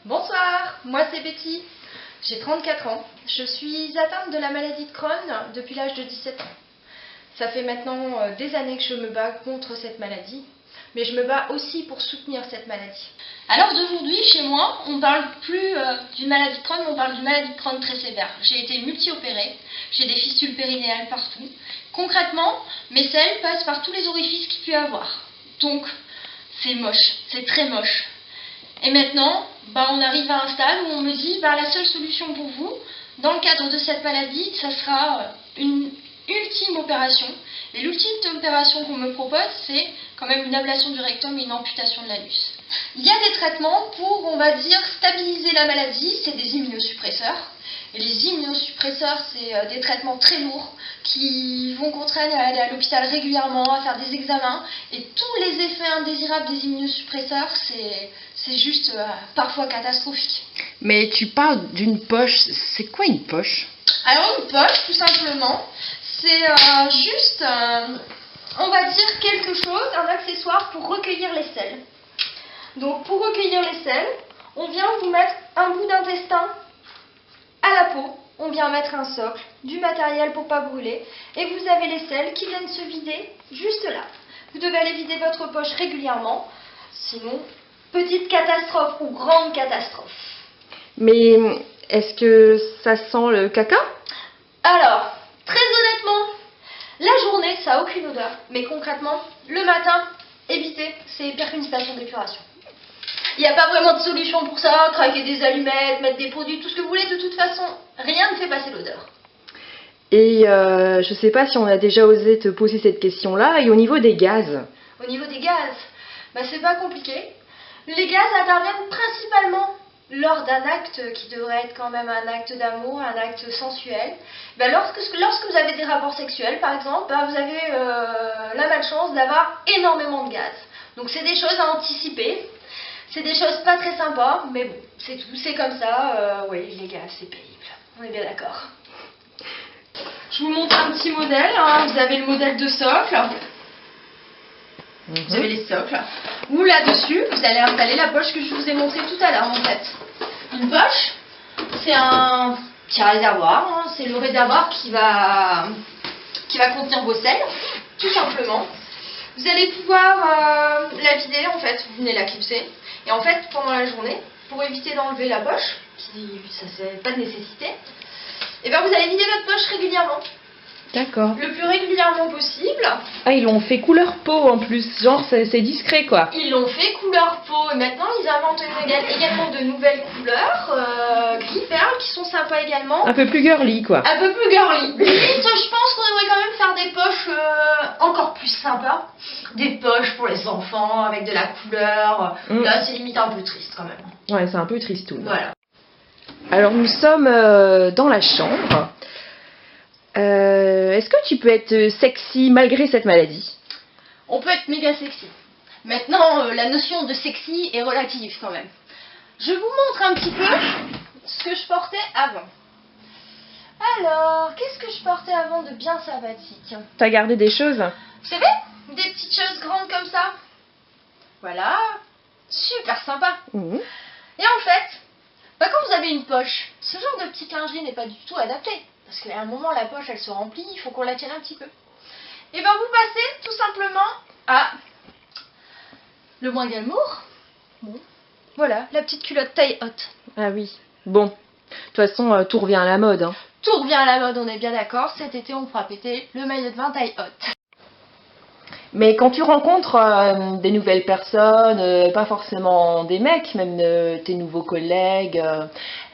Bonsoir, moi c'est Betty, j'ai 34 ans. Je suis atteinte de la maladie de Crohn depuis l'âge de 17 ans. Ça fait maintenant des années que je me bats contre cette maladie, mais je me bats aussi pour soutenir cette maladie. Alors d'aujourd'hui, chez moi, on ne parle plus d'une maladie de Crohn, on parle d'une maladie de Crohn très sévère. J'ai été multi-opérée, j'ai des fistules périnéales partout. Concrètement, mes selles passent par tous les orifices qu'il peut y avoir. Donc, c'est moche, c'est très moche. Et maintenant, on arrive à un stade où on me dit la seule solution pour vous, dans le cadre de cette maladie, ça sera une ultime opération. Et l'ultime opération qu'on me propose, c'est quand même une ablation du rectum et une amputation de l'anus. Il y a des traitements pour, on va dire, stabiliser la maladie, c'est des immunosuppresseurs. Et les immunosuppresseurs, c'est des traitements très lourds qui vont contraindre à aller à l'hôpital régulièrement, à faire des examens. Et tous les effets indésirables des immunosuppresseurs, c'est juste parfois catastrophique. Mais tu parles d'une poche, c'est quoi une poche? Alors une poche, tout simplement, c'est juste, on va dire quelque chose, un accessoire pour recueillir les selles. Donc pour recueillir les selles, on vient vous mettre un bout d'intestin à la peau, on vient mettre un socle, du matériel pour pas brûler, et vous avez les selles qui viennent se vider juste là. Vous devez aller vider votre poche régulièrement, sinon petite catastrophe ou grande catastrophe. Mais est-ce que ça sent le caca? Alors, très honnêtement, la journée ça n'a aucune odeur, mais concrètement, le matin, évitez, c'est pire qu'une station d'épuration. Il n'y a pas vraiment de solution pour ça, craquer des allumettes, mettre des produits, tout ce que vous voulez, de toute façon, rien ne fait passer l'odeur. Et je sais pas si on a déjà osé te poser cette question-là, et au niveau des gaz? Au niveau des gaz, c'est pas compliqué. Les gaz interviennent principalement lors d'un acte qui devrait être quand même un acte d'amour, un acte sensuel. Lorsque vous avez des rapports sexuels, par exemple, vous avez la malchance d'avoir énormément de gaz. Donc c'est des choses à anticiper. C'est des choses pas très sympas, mais bon, c'est tout, c'est comme ça. Oui, les gaz, c'est pénible. On est bien d'accord. Je vous montre un petit modèle. Vous avez le modèle de socle. Vous avez les socles. Ou là-dessus, vous allez installer la poche que je vous ai montrée tout à l'heure, en fait. Une poche, c'est un petit réservoir. C'est le réservoir qui va contenir vos selles, tout simplement. Vous allez pouvoir la vider, en fait. Vous venez la clipser. Et en fait, pendant la journée, pour éviter d'enlever la poche, ça c'est pas de nécessité, et vous allez vider votre poche régulièrement. D'accord. Le plus régulièrement possible. Ah, ils l'ont fait couleur peau en plus, genre c'est discret quoi. Ils l'ont fait couleur peau et maintenant ils inventent également de nouvelles couleurs, gris perle, qui sont sympas également. Un peu plus girly quoi. Un peu plus girly. Limite, je pense qu'on devrait quand même faire des poches encore plus sympas. Des poches pour les enfants avec de la couleur. Là, c'est limite un peu triste quand même. Ouais, c'est un peu tristoun. Voilà. Alors nous sommes dans la chambre. Est-ce que tu peux être sexy malgré cette maladie? On peut être méga sexy. Maintenant, la notion de sexy est relative quand même. Je vous montre un petit peu ce que je portais avant. Alors, qu'est-ce que je portais avant de bien sympathique? T'as gardé des choses? Vous savez, des petites choses grandes comme ça. Voilà, super sympa. Et en fait, quand vous avez une poche, ce genre de petite lingerie n'est pas du tout adapté. Parce qu'à un moment, la poche, elle se remplit, il faut qu'on la tienne un petit peu. Et vous passez tout simplement à le moins glamour. Bon, voilà, la petite culotte taille haute. Ah oui. Bon, de toute façon, tout revient à la mode. Hein. Tout revient à la mode, on est bien d'accord. Cet été, on fera péter le maillot de bain taille haute. Mais quand tu rencontres des nouvelles personnes, pas forcément des mecs, même tes nouveaux collègues,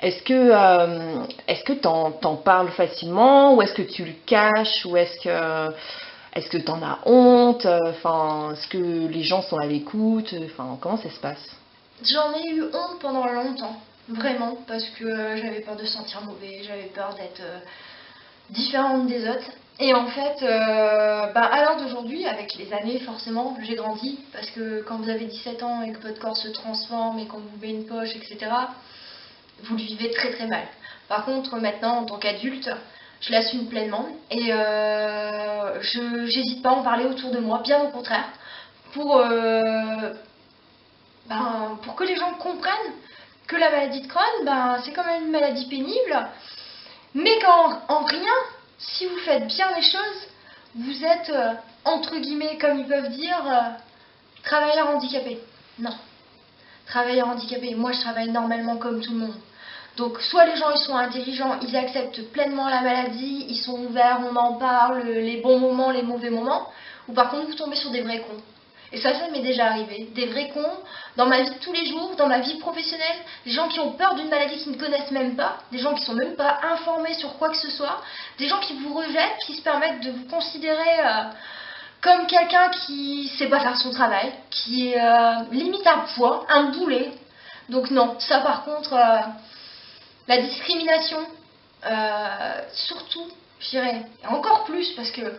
est-ce que t'en parles facilement, ou est-ce que tu le caches, ou est-ce que t'en as honte, est-ce que les gens sont à l'écoute, comment ça se passe? J'en ai eu honte pendant longtemps, vraiment, parce que j'avais peur de sentir mauvais, j'avais peur d'être différente des autres. Et en fait, à l'heure d'aujourd'hui, avec les années, forcément, j'ai grandi. Parce que quand vous avez 17 ans et que votre corps se transforme et qu'on vous met une poche, etc., vous le vivez très très mal. Par contre, maintenant, en tant qu'adulte, je l'assume pleinement. Et j'hésite pas à en parler autour de moi, bien au contraire. Pour que les gens comprennent que la maladie de Crohn, ben, c'est quand même une maladie pénible, mais qu'en rien, si vous faites bien les choses, vous êtes, entre guillemets, comme ils peuvent dire, travailleur handicapé. Non. Travailleur handicapé, moi je travaille normalement comme tout le monde. Donc soit les gens ils sont intelligents, ils acceptent pleinement la maladie, ils sont ouverts, on en parle, les bons moments, les mauvais moments, ou par contre vous tombez sur des vrais cons. Et ça m'est déjà arrivé, des vrais cons dans ma vie de tous les jours, dans ma vie professionnelle, des gens qui ont peur d'une maladie qu'ils ne connaissent même pas, des gens qui sont même pas informés sur quoi que ce soit, des gens qui vous rejettent, qui se permettent de vous considérer comme quelqu'un qui sait pas faire son travail, qui est limite un poids, un boulet. Donc non, ça par contre, la discrimination, surtout, je dirais, et encore plus parce que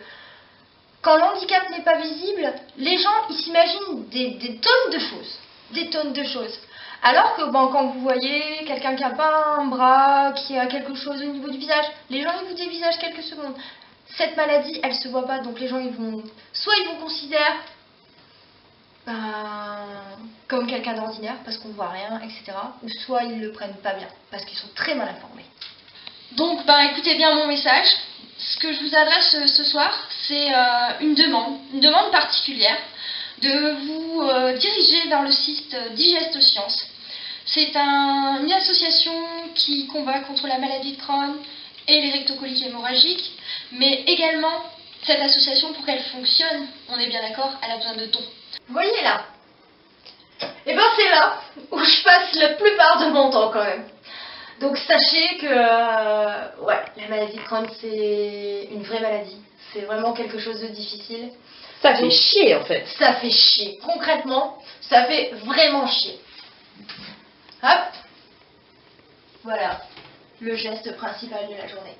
quand l'handicap n'est pas visible, les gens ils s'imaginent des tonnes de choses, des tonnes de choses. Alors que bon, quand vous voyez quelqu'un qui n'a pas un bras, qui a quelque chose au niveau du visage, les gens ils vous dévisagent quelques secondes. Cette maladie, elle se voit pas, donc les gens ils vont, soit ils vous considèrent comme quelqu'un d'ordinaire parce qu'on voit rien, etc. Ou soit ils le prennent pas bien parce qu'ils sont très mal informés. Donc, écoutez bien mon message. Ce que je vous adresse ce soir, c'est une demande particulière de vous diriger vers le site Digeste Science. C'est une association qui combat contre la maladie de Crohn et les rectocoliques hémorragiques, mais également cette association, pour qu'elle fonctionne, on est bien d'accord, elle a besoin de dons. Vous voyez là? Et ben c'est là où je passe la plupart de mon temps quand même. Donc sachez que ouais, la maladie de Crohn c'est une vraie maladie. C'est vraiment quelque chose de difficile. Ça fait chier en fait. Ça fait chier. Concrètement, ça fait vraiment chier. Hop. Voilà le geste principal de la journée.